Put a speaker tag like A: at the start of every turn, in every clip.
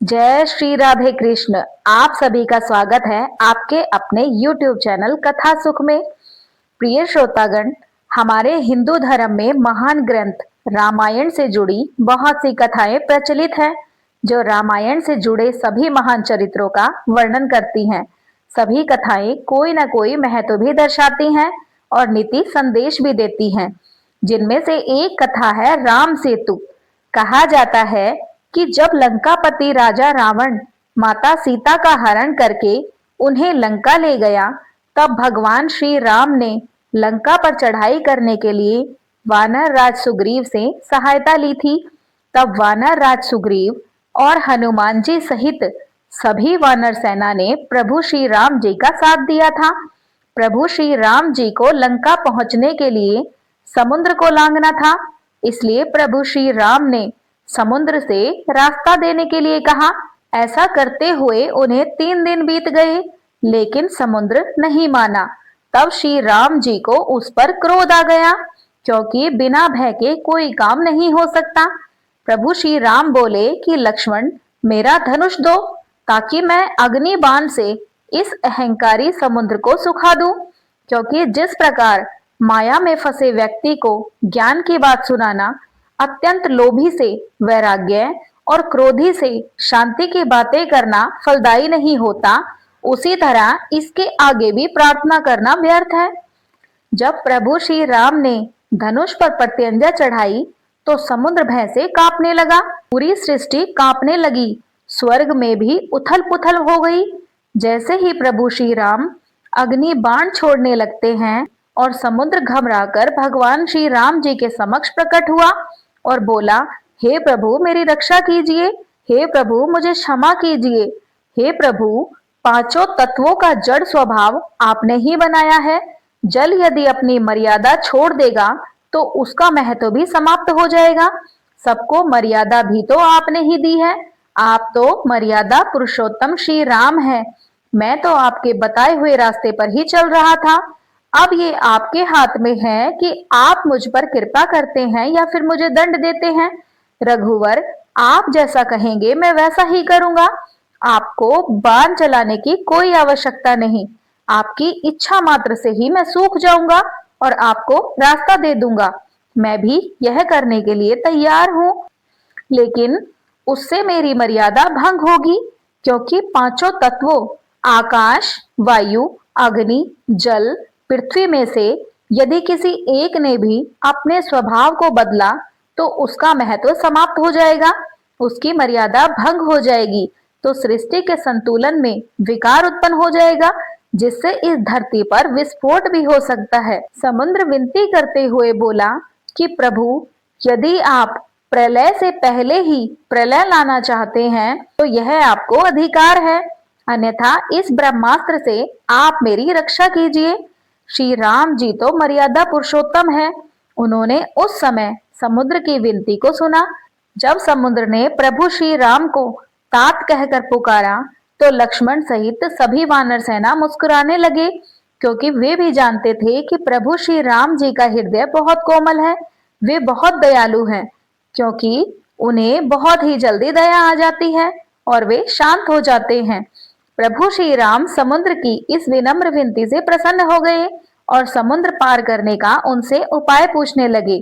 A: जय श्री राधे कृष्ण। आप सभी का स्वागत है आपके अपने YouTube चैनल कथा सुख में। प्रिय श्रोतागण, हमारे हिंदू धर्म में महान ग्रंथ रामायण से जुड़ी बहुत सी कथाएं प्रचलित हैं, जो रामायण से जुड़े सभी महान चरित्रों का वर्णन करती हैं। सभी कथाएं कोई न कोई महत्व भी दर्शाती हैं और नीति संदेश भी देती हैं। जिनमें से एक कथा है राम सेतु। कहा जाता है कि जब लंकापति राजा रावण माता सीता का हरण करके उन्हें लंका ले गया, तब भगवान श्री राम ने लंका पर चढ़ाई करने के लिए वानर राज सुग्रीव से सहायता ली थी। तब वानर राज सुग्रीव और हनुमान जी सहित सभी वानर सेना ने प्रभु श्री राम जी का साथ दिया था। प्रभु श्री राम जी को लंका पहुंचने के लिए समुद्र को लांघना था, इसलिए प्रभु श्री राम ने समुद्र से रास्ता देने के लिए कहा। ऐसा करते हुए उन्हें 3 दिन बीत गए, लेकिन समुद्र नहीं माना। तब श्री राम जी को उस पर क्रोध आ गया, क्योंकि बिना भय के कोई काम नहीं हो सकता। प्रभु श्री राम बोले कि लक्ष्मण, मेरा धनुष दो, ताकि मैं अग्नि बाण से इस अहंकारी समुद्र को सुखा दूं। क्योंकि जिस प्रकार माया में फंसे व्यक्ति को ज्ञान की बात सुनाना, अत्यंत लोभी से वैराग्य और क्रोधी से शांति की बातें करना फलदायी नहीं होता, उसी तरह इसके आगे भी प्रार्थना करना व्यर्थ है। जब प्रभु श्री राम ने धनुष पर प्रत्यंजा चढ़ाई, तो समुद्र भय से कांपने लगा। पूरी सृष्टि कांपने लगी, स्वर्ग में भी उथल पुथल हो गई। जैसे ही प्रभु श्री राम अग्नि बाण छोड़ने लगते हैं और समुद्र घबराकर भगवान श्री राम जी के समक्ष प्रकट हुआ और बोला, हे प्रभु मेरी रक्षा कीजिए, हे प्रभु मुझे क्षमा कीजिए। हे प्रभु, पांचों तत्वों का जड़ स्वभाव आपने ही बनाया है। जल यदि अपनी मर्यादा छोड़ देगा तो उसका महत्व भी समाप्त हो जाएगा। सबको मर्यादा भी तो आपने ही दी है। आप तो मर्यादा पुरुषोत्तम श्री राम है। मैं तो आपके बताए हुए रास्ते पर ही चल रहा था। अब ये आपके हाथ में है कि आप मुझ पर कृपा करते हैं या फिर मुझे दंड देते हैं। रघुवर, आप जैसा कहेंगे मैं वैसा ही करूंगा। आपको बाण चलाने की कोई आवश्यकता नहीं। आपकी इच्छा मात्र से ही मैं सूख जाऊंगा और आपको रास्ता दे दूंगा। मैं भी यह करने के लिए तैयार हूं, लेकिन उससे मेरी मर्यादा भंग होगी, क्योंकि पांचों तत्वों आकाश, वायु, अग्नि, जल, पृथ्वी में से यदि किसी एक ने भी अपने स्वभाव को बदला तो उसका महत्व समाप्त हो जाएगा, उसकी मर्यादा भंग हो जाएगी, तो सृष्टि के संतुलन में विकार उत्पन्न हो जाएगा, जिससे इस धरती पर विस्फोट भी हो सकता है। समुद्र विनती करते हुए बोला कि प्रभु, यदि आप प्रलय से पहले ही प्रलय लाना चाहते हैं तो यह आपको अधिकार है, अन्यथा इस ब्रह्मास्त्र से आप मेरी रक्षा कीजिए। श्री राम जी तो मर्यादा पुरुषोत्तम है। उन्होंने उस समय समुद्र की विनती को सुना। जब समुद्र ने प्रभु श्री राम को तात कहकर पुकारा, तो लक्ष्मण सहित सभी वानर सेना मुस्कुराने लगे, क्योंकि वे भी जानते थे कि प्रभु श्री राम जी का हृदय बहुत कोमल है। वे बहुत दयालु हैं, क्योंकि उन्हें बहुत ही जल्दी दया आ जाती है और वे शांत हो जाते हैं। प्रभु श्री राम समुद्र की इस विनम्र विनती से प्रसन्न हो गए और समुद्र पार करने का उनसे उपाय पूछने लगे।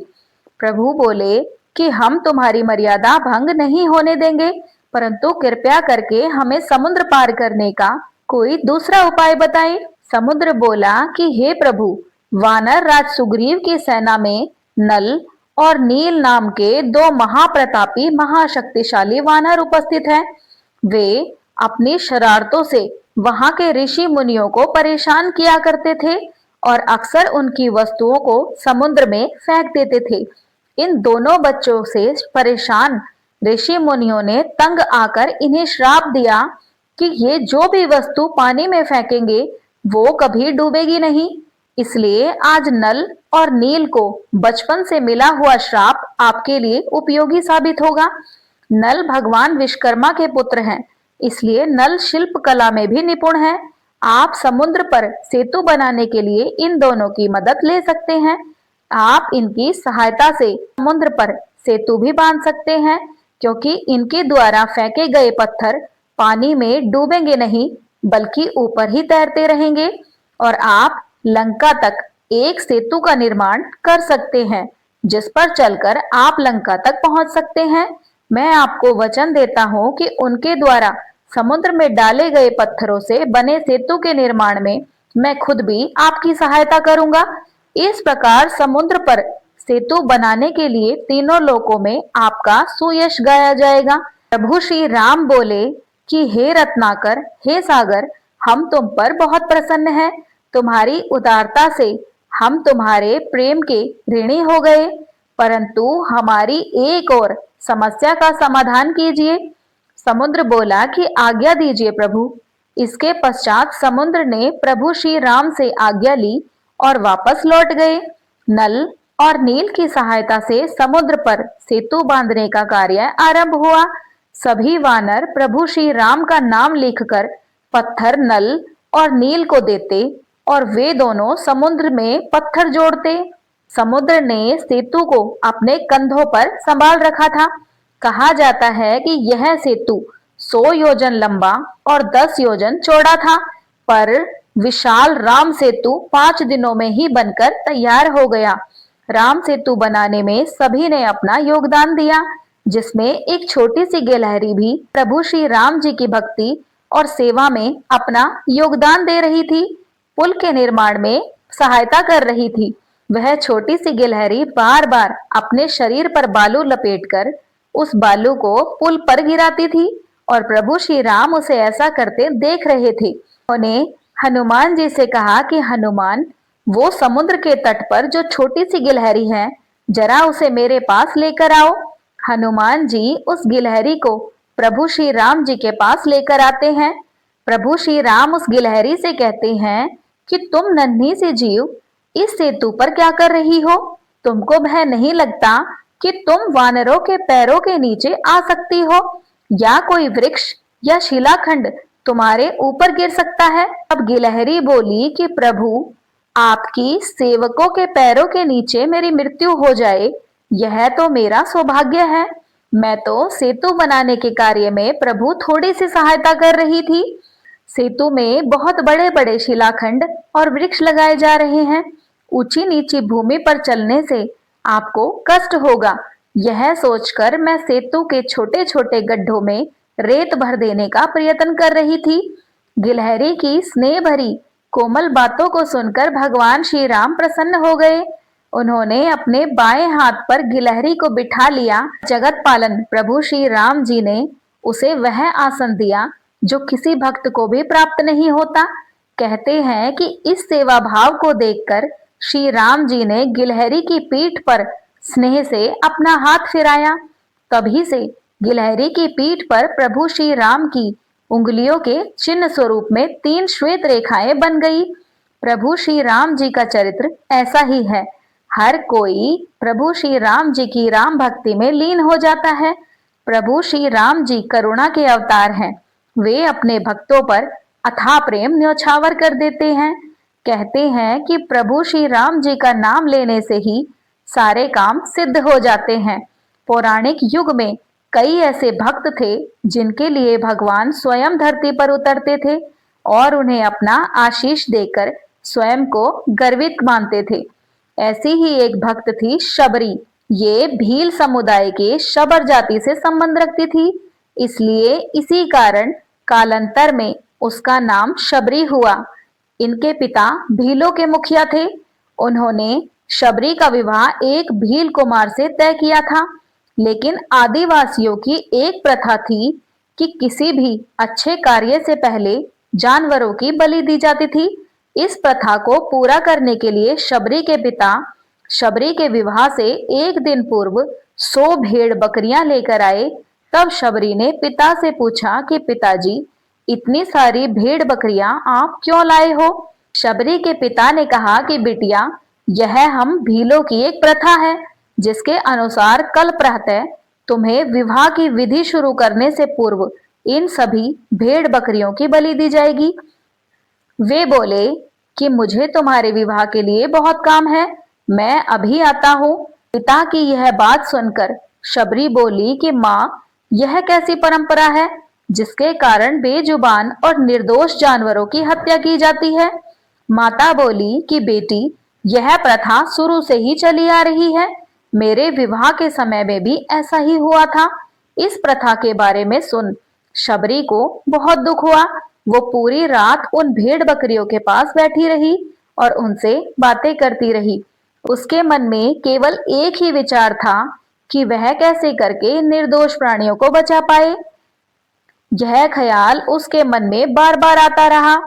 A: प्रभु बोले कि हम तुम्हारी मर्यादा भंग नहीं होने देंगे, परंतु कृपया करके हमें समुद्र पार करने का कोई दूसरा उपाय बताएं। समुद्र बोला कि हे प्रभु, वानर राज सुग्रीव की सेना में नल और नील नाम के 2 महाप्रतापी महाशक्तिशाली वानर उपस्थित हैं। वे अपनी शरारतों से वहां के ऋषि मुनियों को परेशान किया करते थे और अक्सर उनकी वस्तुओं को समुद्र में फेंक देते थे। इन दोनों बच्चों से परेशान ऋषि मुनियों ने तंग आकर इन्हें श्राप दिया कि ये जो भी वस्तु पानी में फेंकेंगे वो कभी डूबेगी नहीं। इसलिए आज नल और नील को बचपन से मिला हुआ श्राप आपके लिए उपयोगी साबित होगा। नल भगवान विश्वकर्मा के पुत्र हैं, इसलिए नल शिल्प कला में भी निपुण है। आप समुद्र पर सेतु बनाने के लिए इन दोनों की मदद ले सकते हैं। आप इनकी सहायता से समुद्र पर सेतु भी बांध सकते हैं। क्योंकि इनके द्वारा फेंके गए पत्थर पानी में डूबेंगे नहीं, बल्कि ऊपर ही तैरते रहेंगे और आप लंका तक एक सेतु का निर्माण कर सकते हैं, जिस पर चलकर आप लंका तक पहुंच सकते हैं। मैं आपको वचन देता हूं कि उनके द्वारा समुद्र में डाले गए पत्थरों से बने सेतु के निर्माण में मैं खुद भी आपकी सहायता करूंगा। इस प्रकार समुद्र पर सेतु बनाने के लिए तीनों लोकों में आपका सुयश गाया जाएगा। प्रभु श्री राम बोले कि हे रत्नाकर, हे सागर, हम तुम पर बहुत प्रसन्न हैं। तुम्हारी उदारता से हम तुम्हारे प्रेम के ऋणी हो गए, परंतु हमारी एक और समस्या का समाधान कीजिए। समुद्र बोला कि आज्ञा दीजिए प्रभु। इसके पश्चात समुद्र ने प्रभु श्री राम से आज्ञा ली और वापस लौट गए। नल और नील की सहायता से समुद्र पर सेतु बांधने का कार्य आरंभ हुआ। सभी वानर प्रभु श्री राम का नाम लिखकर पत्थर नल और नील को देते और वे दोनों समुद्र में पत्थर जोड़ते। समुद्र ने सेतु को अपने कंधों पर संभाल रखा था। कहा जाता है कि यह सेतु 100 योजन लंबा और 10 योजन चौड़ा था, पर विशाल राम सेतु 5 दिनों में ही बनकर तैयार हो गया। राम सेतु बनाने में सभी ने अपना योगदान दिया, जिसमें एक छोटी सी गिलहरी भी प्रभु श्री राम जी की भक्ति और सेवा में अपना योगदान दे रही थी, पुल के निर्माण में सहायता कर रही थी। वह छोटी सी गिलहरी बार बार अपने शरीर पर बालू लपेटकर उस बालू को पुल पर गिराती थी और प्रभु श्री राम उसे ऐसा करते देख रहे थे। उन्होंने हनुमान जी से कहा कि हनुमान, वो समुद्र के तट पर जो छोटी सी गिलहरी है, जरा उसे मेरे पास लेकर आओ। हनुमान जी उस गिलहरी को प्रभु श्री राम जी के पास लेकर आते हैं। प्रभु श्री राम उस गिलहरी से कहते हैं कि तुम नन्ही सी जीव इस सेतु पर क्या कर रही हो? तुमको भय नहीं लगता कि तुम वानरों के पैरों के नीचे आ सकती हो, या कोई वृक्ष या शिलाखंड तुम्हारे ऊपर गिर सकता है? अब गिलहरी बोली कि प्रभु, आपकी सेवकों के पैरों के नीचे मेरी मृत्यु हो जाए, यह तो मेरा सौभाग्य है। मैं तो सेतु बनाने के कार्य में प्रभु थोड़ी सी सहायता कर रही थी। सेतु में बहुत बड़े बड़े शिलाखंड और वृक्ष लगाए जा रहे हैं। ऊंची नीची भूमि पर चलने से आपको कष्ट होगा। यह सोचकर मैं सेतु के छोटे छोटे गड्ढों में रेत भर देने का प्रयत्न कर रही थी। गिलहरी की स्नेह भरी कोमल बातों को सुनकर भगवान श्री राम प्रसन्न हो गए। उन्होंने अपने बाएं हाथ पर गिलहरी को बिठा लिया। जगत पालन प्रभु श्री राम जी ने उसे वह आसन दिया जो किसी भक्त को भी प्राप्त नहीं होता। कहते हैं कि इस सेवा भाव को देखकर श्री राम जी ने गिलहरी की पीठ पर स्नेह से अपना हाथ फिराया। तभी से गिलहरी की पीठ पर प्रभु श्री राम की उंगलियों के चिन्ह स्वरूप में 3 श्वेत रेखाएं बन गई। प्रभु श्री राम जी का चरित्र ऐसा ही है। हर कोई प्रभु श्री राम जी की राम भक्ति में लीन हो जाता है। प्रभु श्री राम जी करुणा के अवतार हैं। वे अपने भक्तों पर अथाह प्रेम न्यौछावर कर देते हैं। कहते हैं कि प्रभु श्री राम जी का नाम लेने से ही सारे काम सिद्ध हो जाते हैं। पौराणिक युग में कई ऐसे भक्त थे जिनके लिए भगवान स्वयं धरती पर उतरते थे और उन्हें अपना आशीष देकर स्वयं को गर्वित मानते थे। ऐसी ही एक भक्त थी शबरी। ये भील समुदाय के शबर जाति से संबंध रखती थी, इसलिए इसी कारण कालांतर में उसका नाम शबरी हुआ। इनके पिता भीलों के मुखिया थे। उन्होंने शबरी का विवाह एक भील कुमार से तय किया था, लेकिन आदिवासियों की एक प्रथा थी कि किसी भी अच्छे कार्य से पहले जानवरों की बलि दी जाती थी। इस प्रथा को पूरा करने के लिए शबरी के पिता शबरी के विवाह से एक दिन पूर्व 100 भेड़ बकरियां लेकर आए। तब शबरी ने पिता से पूछा कि पिताजी, इतनी सारी भेड़ बकरियां आप क्यों लाए हो? शबरी के पिता ने कहा कि बिटिया, यह हम भीलों की एक प्रथा है, जिसके अनुसार कल प्रातः तुम्हें विवाह की विधि शुरू करने से पूर्व इन सभी भेड़ बकरियों की बलि दी जाएगी। वे बोले कि मुझे तुम्हारे विवाह के लिए बहुत काम है, मैं अभी आता हूँ। पिता की यह बात सुनकर शबरी बोली कि माँ, यह कैसी परंपरा है जिसके कारण बेजुबान और निर्दोष जानवरों की हत्या की जाती है? माता बोली कि बेटी, यह प्रथा शुरू से ही चली आ रही है। मेरे विवाह के समय में भी ऐसा ही हुआ था। इस प्रथा के बारे में सुन शबरी को बहुत दुख हुआ। वो पूरी रात उन भेड़ बकरियों के पास बैठी रही और उनसे बातें करती रही। उसके मन में केवल एक ही विचार था कि वह कैसे करके निर्दोष प्राणियों को बचा पाए। यह ख्याल उसके मन में बार बार आता रहा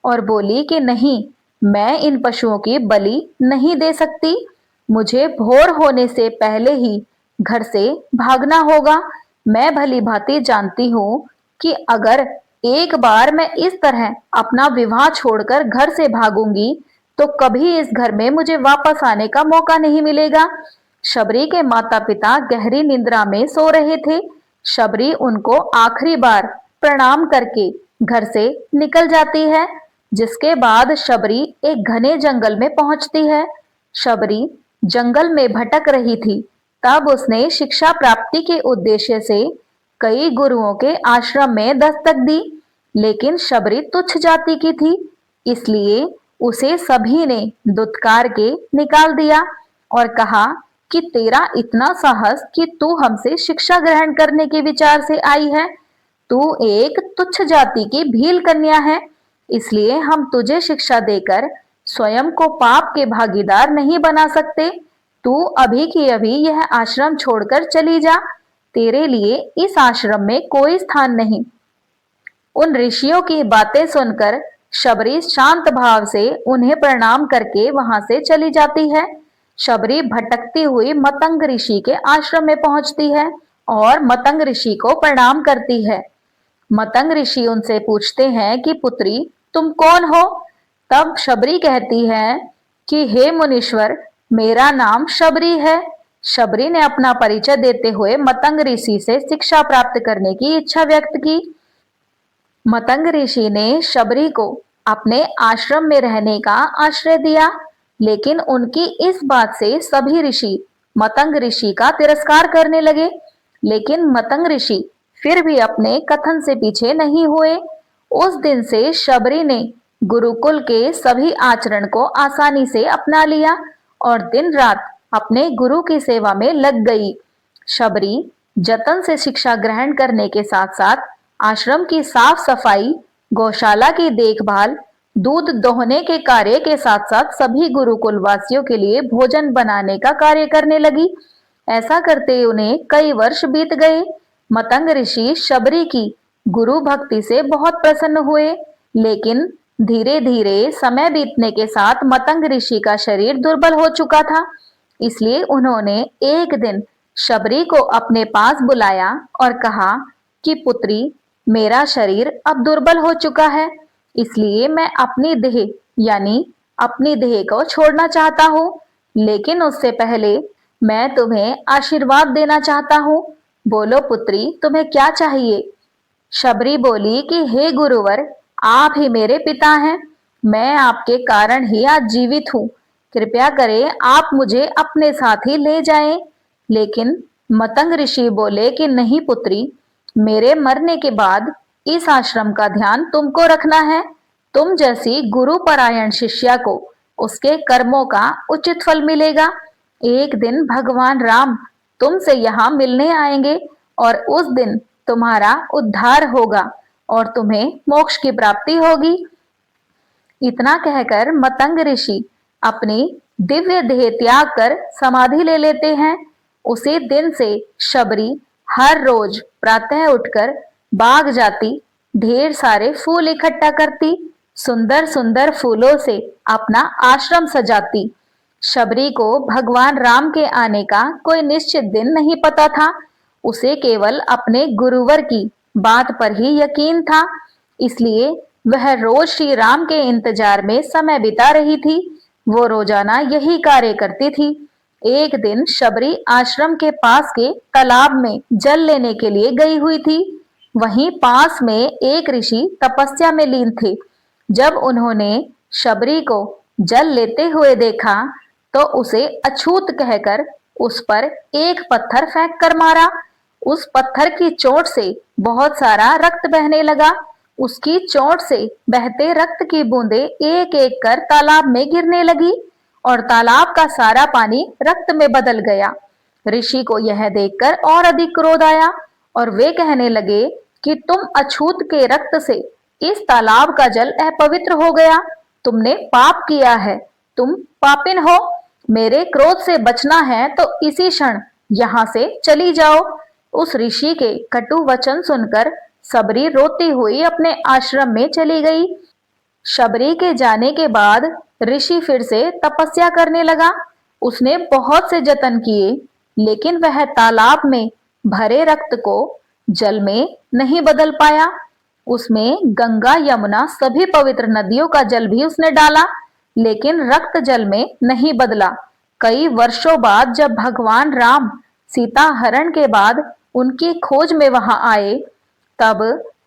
A: और बोली कि नहीं, मैं इन पशुओं की बलि नहीं दे सकती। मुझे भोर होने से पहले ही घर से भागना होगा। मैं भली भांति जानती हूँ कि अगर एक बार मैं इस तरह अपना विवाह छोड़कर घर से भागूंगी तो कभी इस घर में मुझे वापस आने का मौका नहीं मिलेगा। शबरी के माता पिता गहरी निद्रा में सो रहे थे। शबरी उनको आखिरी बार प्रणाम करके घर से निकल जाती है, जिसके बाद शबरी एक घने जंगल में पहुंचती है। शबरी जंगल में भटक रही थी, तब उसने शिक्षा प्राप्ति के उद्देश्य से कई गुरुओं के आश्रम में दस्तक दी, लेकिन शबरी तुच्छ जाति की थी, इसलिए उसे सभी ने दुत्कार के निकाल दिया और कहा कि तेरा इतना साहस कि तू हमसे शिक्षा ग्रहण करने के विचार से आई है। तू एक तुच्छ जाति की भील कन्या है, इसलिए हम तुझे शिक्षा देकर स्वयं को पाप के भागीदार नहीं बना सकते। तू अभी की अभी यह आश्रम छोड़कर चली जा। तेरे लिए इस आश्रम में कोई स्थान नहीं। उन ऋषियों की बातें सुनकर शबरी शांत भाव से उन्हें प्रणाम करके वहां से चली जाती है। शबरी भटकती हुई मतंग ऋषि के आश्रम में पहुंचती है और मतंग ऋषि को प्रणाम करती है। मतंग ऋषि उनसे पूछते हैं कि पुत्री, तुम कौन हो? तब शबरी कहती है कि हे मुनीश्वर, मेरा नाम शबरी है। शबरी ने अपना परिचय देते हुए मतंग ऋषि से शिक्षा प्राप्त करने की इच्छा व्यक्त की। मतंग ऋषि ने शबरी को अपने आश्रम में रहने का आश्रय दिया, लेकिन उनकी इस बात से सभी ऋषि मतंग ऋषि का तिरस्कार करने लगे। लेकिन मतंग ऋषि फिर भी अपने कथन से पीछे नहीं हुए। उस दिन से शबरी ने गुरुकुल के सभी आचरण को आसानी से अपना लिया और दिन रात अपने गुरु की सेवा में लग गई। शबरी जतन से शिक्षा ग्रहण करने के साथ साथ आश्रम की साफ सफाई, गौशाला की देखभाल, दूध दोहने के कार्य के साथ साथ सभी गुरुकुल वासियों के लिए भोजन बनाने का कार्य करने लगी। ऐसा करते उन्हें कई वर्ष बीत गए। मतंग ऋषि शबरी की गुरु भक्ति से बहुत प्रसन्न हुए, लेकिन धीरे धीरे समय बीतने के साथ मतंग ऋषि का शरीर दुर्बल हो चुका था। इसलिए उन्होंने एक दिन शबरी को अपने पास बुलाया और कहा कि पुत्री, मेरा शरीर अब दुर्बल हो चुका है, इसलिए मैं अपनी देह यानी अपनी देह को छोड़ना चाहता हूँ, लेकिन उससे पहले मैं तुम्हें आशीर्वाद देना चाहता हूँ। बोलो पुत्री, तुम्हें क्या चाहिए? शबरी बोली कि हे गुरुवर, आप ही मेरे पिता हैं। मैं आपके कारण ही आज जीवित हूँ। कृपया करें आप मुझे अपने साथ ही ले जाएं। लेकिन मतंग ऋषि बोले कि नहीं पुत्री, मेरे मरने के बाद इस आश्रम का ध्यान तुमको रखना है। तुम जैसी गुरुपरायण शिष्या को उसके कर्मों का उचित फल मिलेगा। एक दिन भगवान राम तुमसे यहाँ मिलने आएंगे और उस दिन तुम्हारा उद्धार होगा और तुम्हें मोक्ष की प्राप्ति होगी। इतना कहकर मतंग ऋषि अपनी दिव्य देह त्याग कर समाधि ले लेते हैं। उसी दिन से शबरी हर रोज प्रातः उठकर बाग जाती, ढेर सारे फूल इकट्ठा करती, सुंदर सुंदर फूलों से अपना आश्रम सजाती। शबरी को भगवान राम के आने का कोई निश्चित दिन नहीं पता था। उसे केवल अपने गुरुवर की बात पर ही यकीन था, इसलिए वह रोज श्री राम के इंतजार में समय बिता रही थी। वो रोजाना यही कार्य करती थी। एक दिन शबरी आश्रम के पास के तालाब में जल लेने के लिए गई हुई थी। वहीं पास में एक ऋषि तपस्या में लीन थे। जब उन्होंने शबरी को जल लेते हुए देखा तो उसे अछूत कहकर उस पर एक पत्थर फेंक कर मारा। उस पत्थर की चोट से बहुत सारा रक्त बहने लगा। उसकी चोट से बहते रक्त की बूंदें एक एक कर तालाब में गिरने लगी और तालाब का सारा पानी रक्त में बदल गया। ऋषि को यह देखकर और अधिक क्रोध आया और वे कहने लगे कि तुम अछूत के रक्त से इस तालाब का जल अपवित्र हो गया। तुमने पाप किया है, तुम पापिन हो। मेरे क्रोध से बचना है तो इसी क्षण यहाँ से चली जाओ। उस ऋषि के कटु वचन सुनकर शबरी रोती हुई अपने आश्रम में चली गई। शबरी के जाने के बाद ऋषि फिर से तपस्या करने लगा। उसने बहुत से जतन किए, लेकिन वह तालाब में भरे रक्त को जल में नहीं बदल पाया। उसमें गंगा, यमुना, सभी पवित्र नदियों का जल भी उसने डाला, लेकिन रक्त जल में नहीं बदला। कई वर्षों बाद जब भगवान राम सीता हरण के बाद उनकी खोज में वहां आए, तब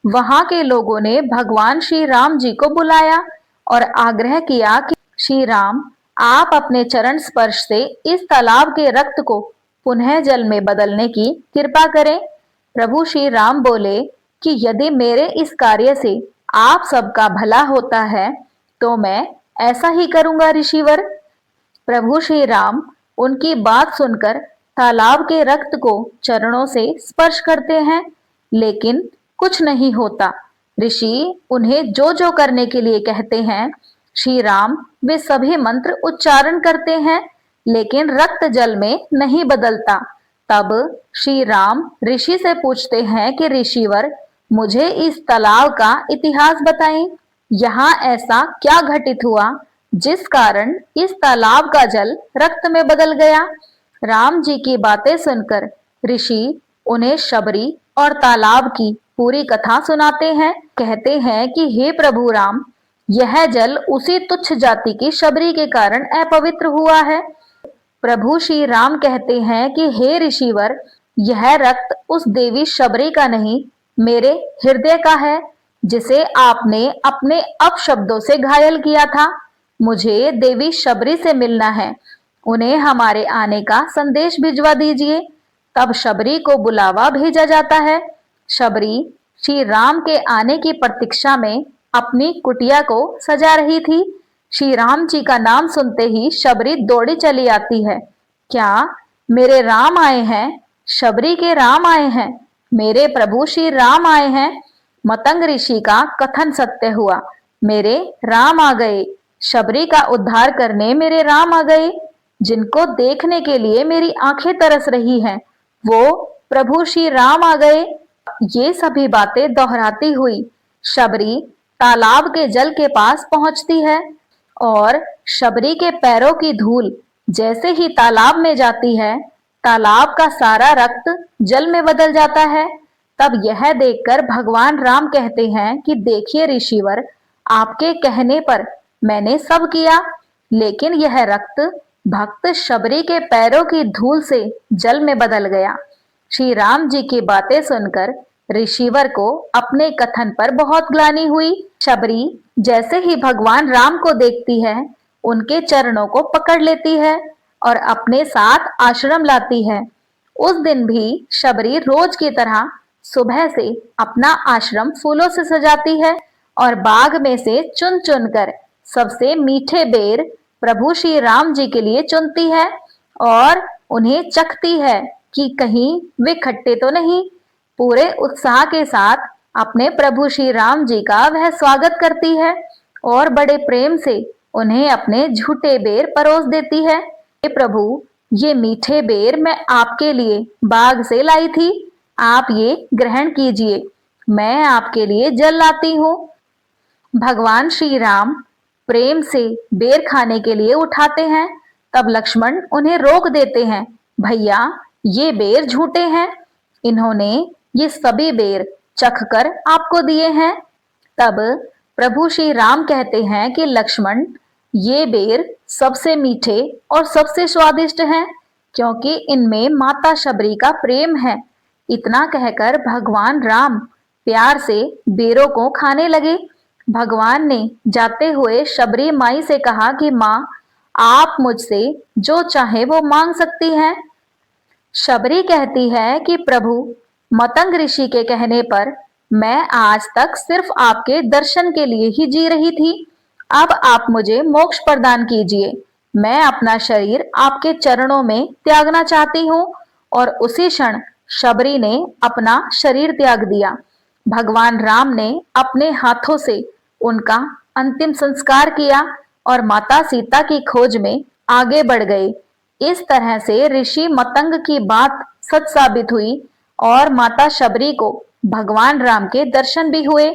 A: वहां के लोगों ने भगवान श्री राम जी को बुलाया और आग्रह किया कि श्री राम, आप अपने चरण स्पर्श से इस तालाब के रक्त को पुनः जल में बदलने की कृपा करें। प्रभु श्री राम बोले कि यदि मेरे इस कार्य से आप सबका भला होता है तो मैं ऐसा ही करूंगा ऋषिवर। प्रभु श्री राम उनकी बात सुनकर तालाब के रक्त को चरणों से स्पर्श करते हैं, लेकिन कुछ नहीं होता। ऋषि उन्हें जो जो करने के लिए कहते हैं, श्री राम वे सभी मंत्र उच्चारण करते हैं, लेकिन रक्त जल में नहीं बदलता। तब श्री राम ऋषि से पूछते हैं कि ऋषिवर, मुझे इस तालाब का इतिहास बताएं। यहाँ ऐसा क्या घटित हुआ जिस कारण इस तालाब का जल रक्त में बदल गया। राम जी की बातें सुनकर ऋषि उन्हें शबरी और तालाब की पूरी कथा सुनाते हैं। कहते हैं कि हे प्रभु राम, यह जल उसी तुच्छ जाति की शबरी के कारण अपवित्र हुआ है। प्रभु श्री राम कहते हैं कि हे ऋषिवर, यह रक्त उस देवी शबरी का नहीं, मेरे हृदय का है, जिसे आपने अपने अपशब्दों से घायल किया था। मुझे देवी शबरी से मिलना है, उन्हें हमारे आने का संदेश भिजवा दीजिए। तब शबरी को बुलावा भेजा जाता है। शबरी श्री राम के आने की प्रतीक्षा में अपनी कुटिया को सजा रही थी। श्री राम जी का नाम सुनते ही शबरी दौड़ी चली आती है। क्या मेरे राम आए हैं? शबरी के राम आए हैं, मेरे प्रभु श्री राम आए हैं। मतंग ऋषि का कथन सत्य हुआ, मेरे राम आ गए। शबरी का उद्धार करने मेरे राम आ गए। जिनको देखने के लिए मेरी आंखें तरस रही हैं, वो प्रभु श्री राम आ गए। ये सभी बातें दोहराती हुई शबरी तालाब के जल के पास पहुंचती है और शबरी के पैरों की धूल जैसे ही तालाब में जाती है, तालाब का सारा रक्त जल में बदल जाता है। तब यह देखकर भगवान राम कहते हैं कि देखिए ऋषिवर, आपके कहने पर मैंने सब किया, लेकिन यह रक्त भक्त शबरी के पैरों की धूल से जल में बदल गया। श्री राम जी की बातें सुनकर ऋषिवर को अपने कथन पर बहुत ग्लानि हुई। शबरी जैसे ही भगवान राम को देखती है, उनके चरणों को पकड़ लेती है और अपने साथ आश्रम लाती है। उस दिन भी शबरी रोज की तरह सुबह से अपना आश्रम फूलों से सजाती है और बाग में से चुन चुन कर सबसे मीठे बेर प्रभु श्री राम जी के लिए चुनती है और उन्हें चखती है कि कहीं वे खट्टे तो नहीं। पूरे उत्साह के साथ अपने प्रभु श्री राम जी का वह स्वागत करती है और बड़े प्रेम से उन्हें अपने झूठे बेर परोस देती है। हे प्रभु, ये मीठे बेर मैं आपके लिए बाग से लाई थी, आप ये ग्रहण कीजिए। मैं आपके लिए जल लाती हूँ। भगवान श्री राम प्रेम से बेर खाने के लिए उठाते हैं, तब लक्ष्मण उन्हें रोक देते हैं। भैया, ये बेर झूठे हैं, इन्होंने ये सभी बेर चखकर आपको दिए हैं। तब प्रभु श्री राम कहते हैं कि लक्ष्मण, ये बेर सबसे मीठे और सबसे स्वादिष्ट हैं, क्योंकि इनमें माता शबरी का प्रेम है। इतना कहकर भगवान राम प्यार से बेरों को खाने लगे। भगवान ने जाते हुए शबरी माई से कहा कि माँ, आप मुझसे जो चाहे वो मांग सकती हैं। शबरी कहती है कि प्रभु, मतंग ऋषि के कहने पर मैं आज तक सिर्फ आपके दर्शन के लिए ही जी रही थी। अब आप मुझे मोक्ष प्रदान कीजिए। मैं अपना शरीर आपके चरणों में त्यागना चाहती हूँ। और उसी क्षण शबरी ने अपना शरीर त्याग दिया। भगवान राम ने अपने हाथों से उनका अंतिम संस्कार किया और माता सीता की खोज में आगे बढ़ गए। इस तरह से ऋषि मतंग की बात सच साबित हुई और माता शबरी को भगवान राम के दर्शन भी हुए।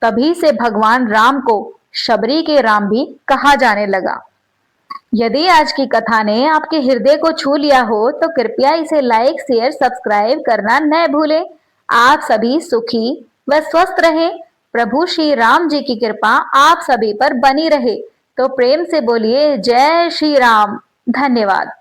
A: तभी से भगवान राम को शबरी के राम भी कहा जाने लगा। यदि आज की कथा ने आपके हृदय को छू लिया हो तो कृपया इसे लाइक, शेयर, सब्सक्राइब करना न भूलें। आप सभी सुखी व स्वस्थ रहें। प्रभु श्री राम जी की कृपा आप सभी पर बनी रहे। तो प्रेम से बोलिए जय श्री राम। धन्यवाद।